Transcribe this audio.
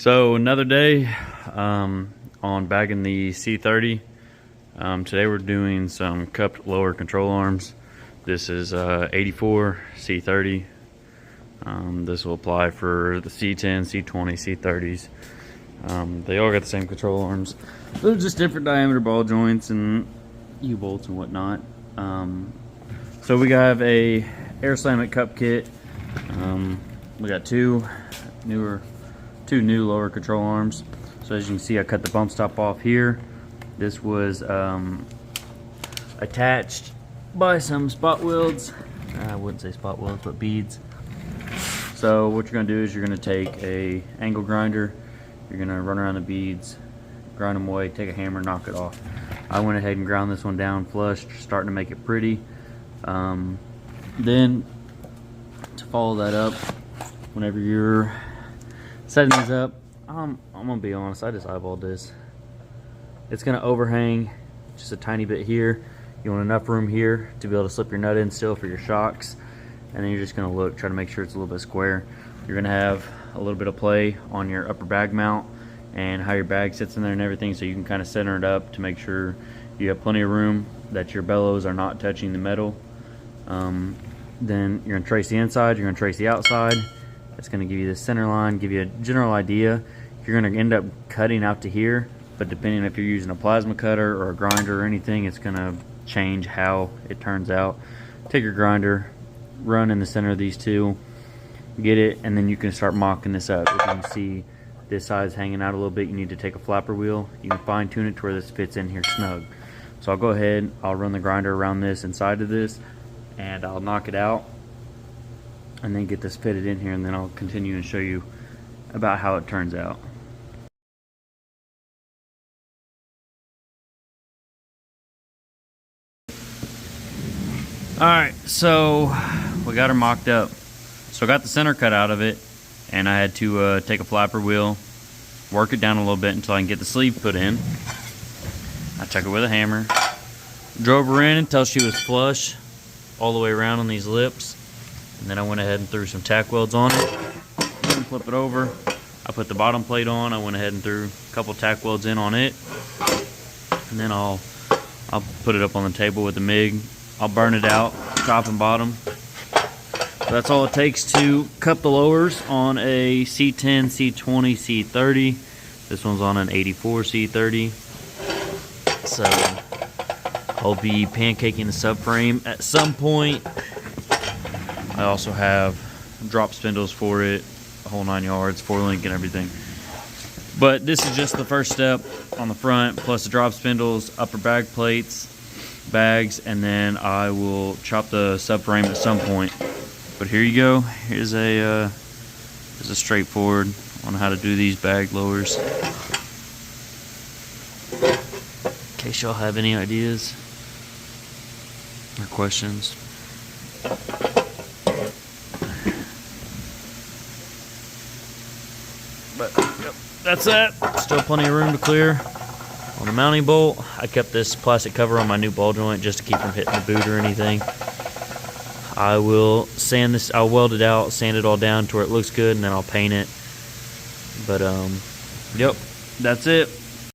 So another day on bagging the C30. Today we're doing some cupped lower control arms. This is 84 C30. This will apply for the C10 C20 C30s. They all got the same control arms. They're just different diameter ball joints and U-bolts and whatnot. So we have a air slammet cup kit. We got two new lower control arms. So as you can see, I cut the bump stop off here. This was attached by some spot welds. I wouldn't say spot welds, but beads. So what you're gonna do is you're gonna take a angle grinder, you're gonna run around the beads, grind them away, take a hammer, knock it off. I went ahead and ground this one down flush, starting to make it pretty. Then to follow that up, whenever you're setting these up, I'm gonna be honest, I just eyeballed this. It's gonna overhang just a tiny bit here. You want enough room here to be able to slip your nut in still for your shocks. And then you're just gonna try to make sure it's a little bit square. You're gonna have a little bit of play on your upper bag mount and how your bag sits in there and everything, so you can kind of center it up to make sure you have plenty of room, that your bellows are not touching the metal. Then you're gonna trace the inside, you're gonna trace the outside. It's gonna give you the center line, give you a general idea. You're gonna end up cutting out to here, but depending if you're using a plasma cutter or a grinder or anything, it's gonna change how it turns out. Take your grinder, run in the center of these two, get it, and then you can start mocking this up. If you can see this side's hanging out a little bit, you need to take a flapper wheel. You can fine tune it to where this fits in here snug. So I'll go ahead, I'll run the grinder around this inside of this, and I'll knock it out and then get this fitted in here, and then I'll continue and show you about how it turns out. Alright, so we got her mocked up. So I got the center cut out of it, and I had to take a flapper wheel, work it down a little bit until I can get the sleeve put in. I took it with a hammer, drove her in until she was flush all the way around on these lips, and then I went ahead and threw some tack welds on it. Then flip it over. I put the bottom plate on. I went ahead and threw a couple tack welds in on it, and then I'll put it up on the table with the MIG. I'll burn it out, top and bottom. So that's all it takes to cup the lowers on a C10 C20 C30. This one's on an 84 C30. So I'll be pancaking the subframe at some point. I also have drop spindles for it, the whole 9 yards, 4-link and everything. But this is just the first step on the front, plus the drop spindles, upper bag plates, bags, and then I will chop the subframe at some point. But here you go. Here's a straightforward on how to do these bag lowers. In case y'all have any ideas or questions. But yep, that's that. Still plenty of room to clear. On the mounting bolt, I kept this plastic cover on my new ball joint just to keep from hitting the boot or anything. I will sand this, I'll weld it out, sand it all down to where it looks good, and then I'll paint it. But yep, that's it.